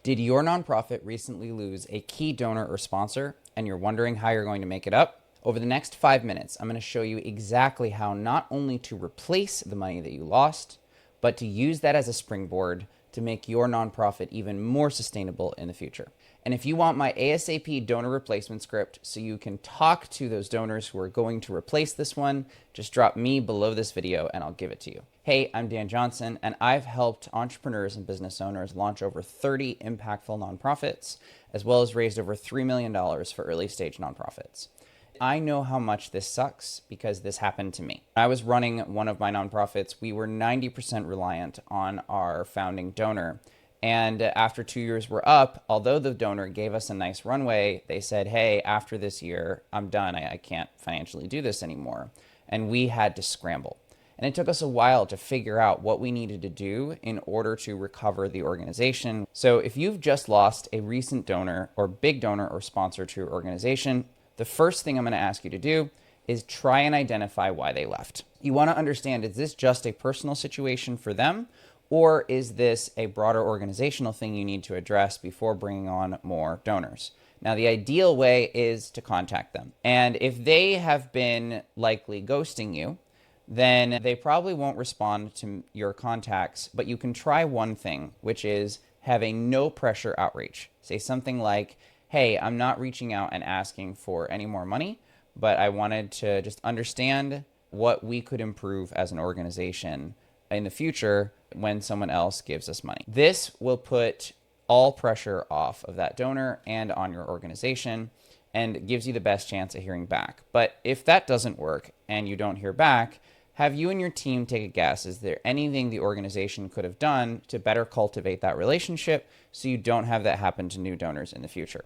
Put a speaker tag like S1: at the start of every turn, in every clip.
S1: Did your nonprofit recently lose a key donor or sponsor and you're wondering how you're going to make it up? Over the next 5 minutes, I'm going to show you exactly how not only to replace the money that you lost, but to use that as a springboard to make your nonprofit even more sustainable in the future. And if you want my ASAP donor replacement script so you can talk to those donors who are going to replace this one, just drop me below this video and I'll give it to you. Hey, I'm Dan Johnson, and I've helped entrepreneurs and business owners launch over 30 impactful nonprofits, as well as raised over $3 million for early stage nonprofits. I know how much this sucks because this happened to me. I was running one of my nonprofits. We were 90% reliant on our founding donor. And after 2 years were up, although the donor gave us a nice runway, they said, hey, after this year, I'm done. I can't financially do this anymore. And we had to scramble. And it took us a while to figure out what we needed to do in order to recover the organization. So if you've just lost a recent donor or big donor or sponsor to your organization, the first thing I'm going to ask you to do is try and identify why they left. You want to understand, is this just a personal situation for them? Or is this a broader organizational thing you need to address before bringing on more donors? Now, the ideal way is to contact them. And if they have been likely ghosting you, then they probably won't respond to your contacts, but you can try one thing, which is have a no pressure outreach. Say something like, hey, I'm not reaching out and asking for any more money, but I wanted to just understand what we could improve as an organization in the future when someone else gives us money. This will put all pressure off of that donor and on your organization and gives you the best chance of hearing back. But if that doesn't work and you don't hear back, have you and your team take a guess. Is there anything the organization could have done to better cultivate that relationship so you don't have that happen to new donors in the future?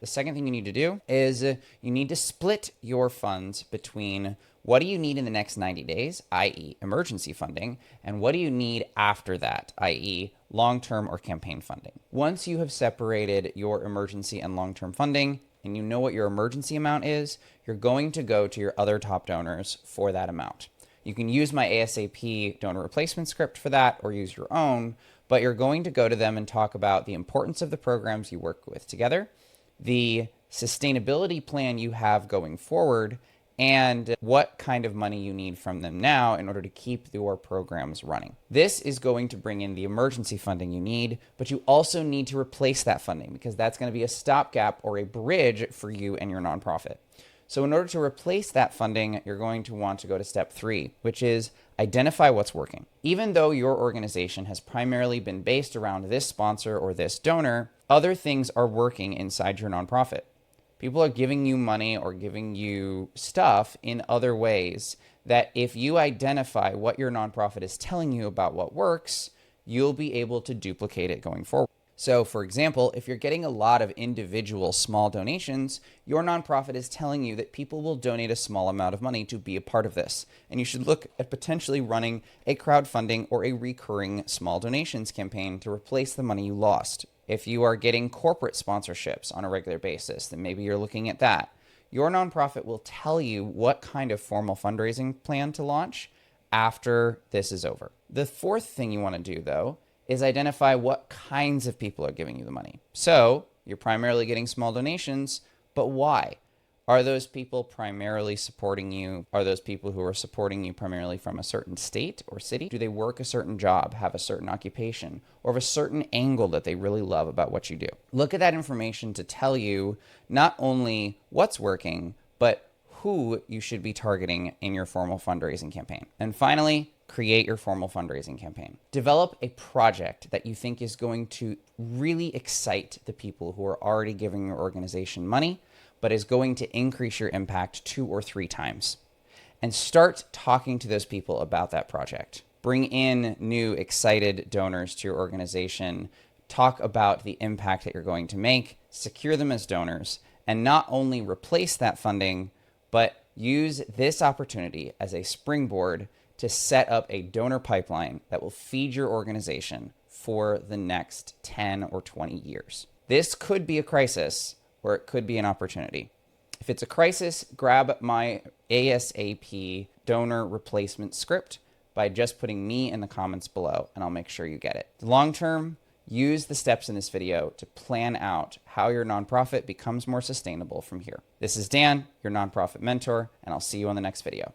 S1: The second thing you need to do is you need to split your funds between what do you need in the next 90 days, i.e. emergency funding, and what do you need after that, i.e. long-term or campaign funding. Once you have separated your emergency and long-term funding, and you know what your emergency amount is, you're going to go to your other top donors for that amount. You can use my ASAP donor replacement script for that or use your own, but you're going to go to them and talk about the importance of the programs you work with together, the sustainability plan you have going forward, and what kind of money you need from them now in order to keep your programs running. This is going to bring in the emergency funding you need, but you also need to replace that funding because that's going to be a stopgap or a bridge for you and your nonprofit. So in order to replace that funding, you're going to want to go to step 3, which is identify what's working. Even though your organization has primarily been based around this sponsor or this donor, other things are working inside your nonprofit. People are giving you money or giving you stuff in other ways that if you identify what your nonprofit is telling you about what works, you'll be able to duplicate it going forward. So for example, if you're getting a lot of individual small donations, your nonprofit is telling you that people will donate a small amount of money to be a part of this. And you should look at potentially running a crowdfunding or a recurring small donations campaign to replace the money you lost. If you are getting corporate sponsorships on a regular basis, then maybe you're looking at that. Your nonprofit will tell you what kind of formal fundraising plan to launch after this is over. The fourth thing you want to do, though, is identify what kinds of people are giving you the money. So you're primarily getting small donations, but why? Are those people primarily supporting you? Are those people who are supporting you primarily from a certain state or city? Do they work a certain job, have a certain occupation, or have a certain angle that they really love about what you do? Look at that information to tell you not only what's working, but who you should be targeting in your formal fundraising campaign. And finally, create your formal fundraising campaign. Develop a project that you think is going to really excite the people who are already giving your organization money, but is going to increase your impact 2 or 3 times. And start talking to those people about that project. Bring in new excited donors to your organization. Talk about the impact that you're going to make. Secure them as donors. And not only replace that funding, but use this opportunity as a springboard to set up a donor pipeline that will feed your organization for the next 10 or 20 years. This could be a crisis, or it could be an opportunity. If it's a crisis, grab my ASAP donor replacement script by just putting me in the comments below, and I'll make sure you get it. Long term, Use the steps in this video to plan out how your nonprofit becomes more sustainable from here. This is Dan, your nonprofit mentor, and I'll see you on the next video.